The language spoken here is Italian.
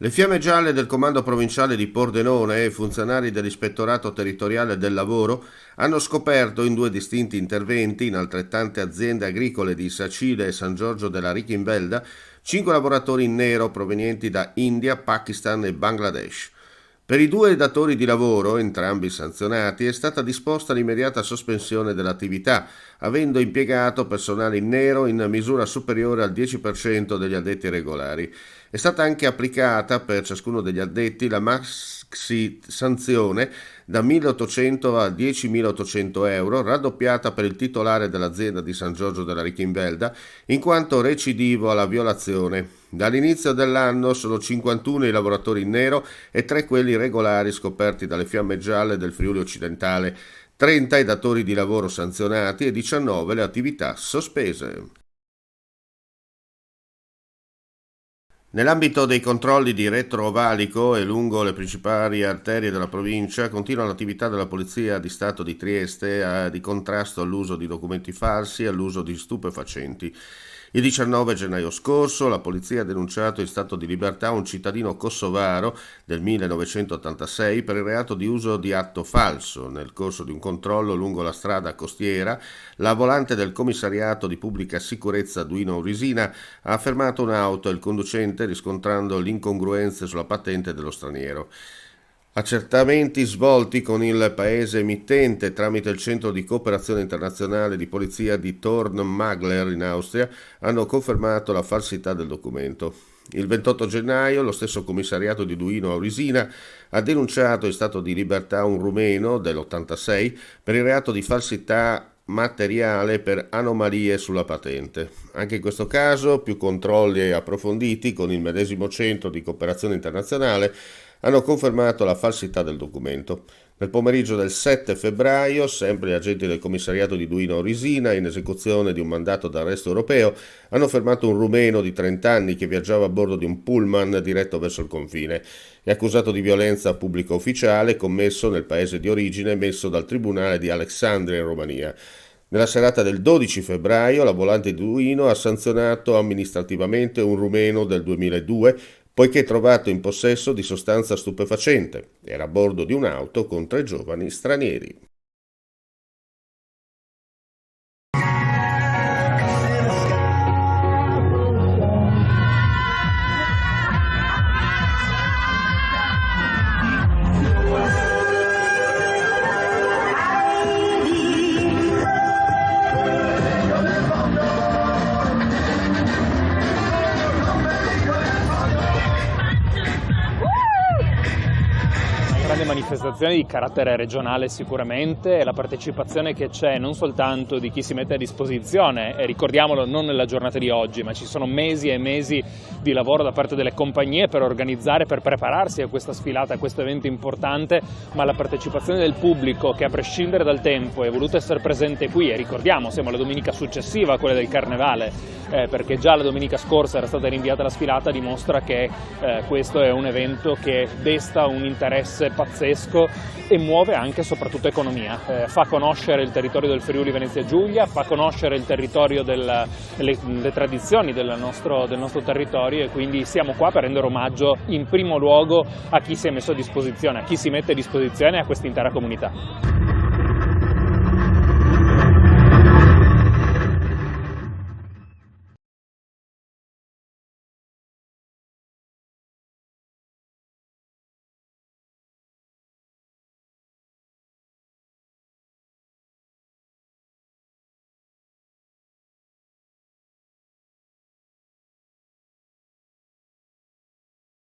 Le fiamme gialle del comando provinciale di Pordenone e funzionari dell'Ispettorato Territoriale del Lavoro hanno scoperto in due distinti interventi in altrettante aziende agricole di Sacile e San Giorgio della Richinvelda 5 lavoratori in nero provenienti da India, Pakistan e Bangladesh. Per i due datori di lavoro, entrambi sanzionati, è stata disposta l'immediata sospensione dell'attività, avendo impiegato personale in nero in misura superiore al 10% degli addetti regolari. È stata anche applicata per ciascuno degli addetti la maxi sanzione da 1.800 a 10.800 euro, raddoppiata per il titolare dell'azienda di San Giorgio della Richinvelda, in quanto recidivo alla violazione. Dall'inizio dell'anno sono 51 i lavoratori in nero e 3 quelli regolari scoperti dalle fiamme gialle del Friuli occidentale, 30 i datori di lavoro sanzionati e 19 le attività sospese. Nell'ambito dei controlli di Retro Valico e lungo le principali arterie della provincia continua l'attività della Polizia di Stato di Trieste di contrasto all'uso di documenti falsi e all'uso di stupefacenti. Il 19 gennaio scorso la polizia ha denunciato in stato di libertà un cittadino kosovaro del 1986 per il reato di uso di atto falso. Nel corso di un controllo lungo la strada costiera, la volante del commissariato di pubblica sicurezza Duino Aurisina ha fermato un'auto e il conducente riscontrando l'incongruenza sulla patente dello straniero. Accertamenti svolti con il paese emittente tramite il Centro di Cooperazione Internazionale di Polizia di Thorn-Magler in Austria hanno confermato la falsità del documento. Il 28 gennaio lo stesso commissariato di Duino Aurisina ha denunciato in stato di libertà un rumeno dell'86 per il reato di falsità materiale per anomalie sulla patente. Anche in questo caso più controlli approfonditi con il medesimo Centro di Cooperazione Internazionale hanno confermato la falsità del documento. Nel pomeriggio del 7 febbraio, sempre gli agenti del commissariato di Duino Aurisina, in esecuzione di un mandato d'arresto europeo, hanno fermato un rumeno di 30 anni che viaggiava a bordo di un pullman diretto verso il confine. È accusato di violenza pubblica ufficiale commesso nel paese di origine emesso dal tribunale di Alexandria in Romania. Nella serata del 12 febbraio la volante di Duino ha sanzionato amministrativamente un rumeno del 2002 poiché trovato in possesso di sostanza stupefacente. Era a bordo di un'auto con 3 giovani stranieri. Manifestazione di carattere regionale sicuramente, e la partecipazione che c'è non soltanto di chi si mette a disposizione, e ricordiamolo non nella giornata di oggi, ma ci sono mesi e mesi di lavoro da parte delle compagnie per organizzare, per prepararsi a questa sfilata, a questo evento importante, ma la partecipazione del pubblico che a prescindere dal tempo è voluto essere presente qui, e ricordiamo siamo la domenica successiva a quella del Carnevale, perché già la domenica scorsa era stata rinviata la sfilata, dimostra che questo è un evento che desta un interesse pazzesco e muove anche e soprattutto economia, fa conoscere il territorio del Friuli Venezia Giulia, fa conoscere il territorio le tradizioni del nostro territorio, e quindi siamo qua per rendere omaggio in primo luogo a chi si è messo a disposizione, a chi si mette a disposizione e a questa intera comunità.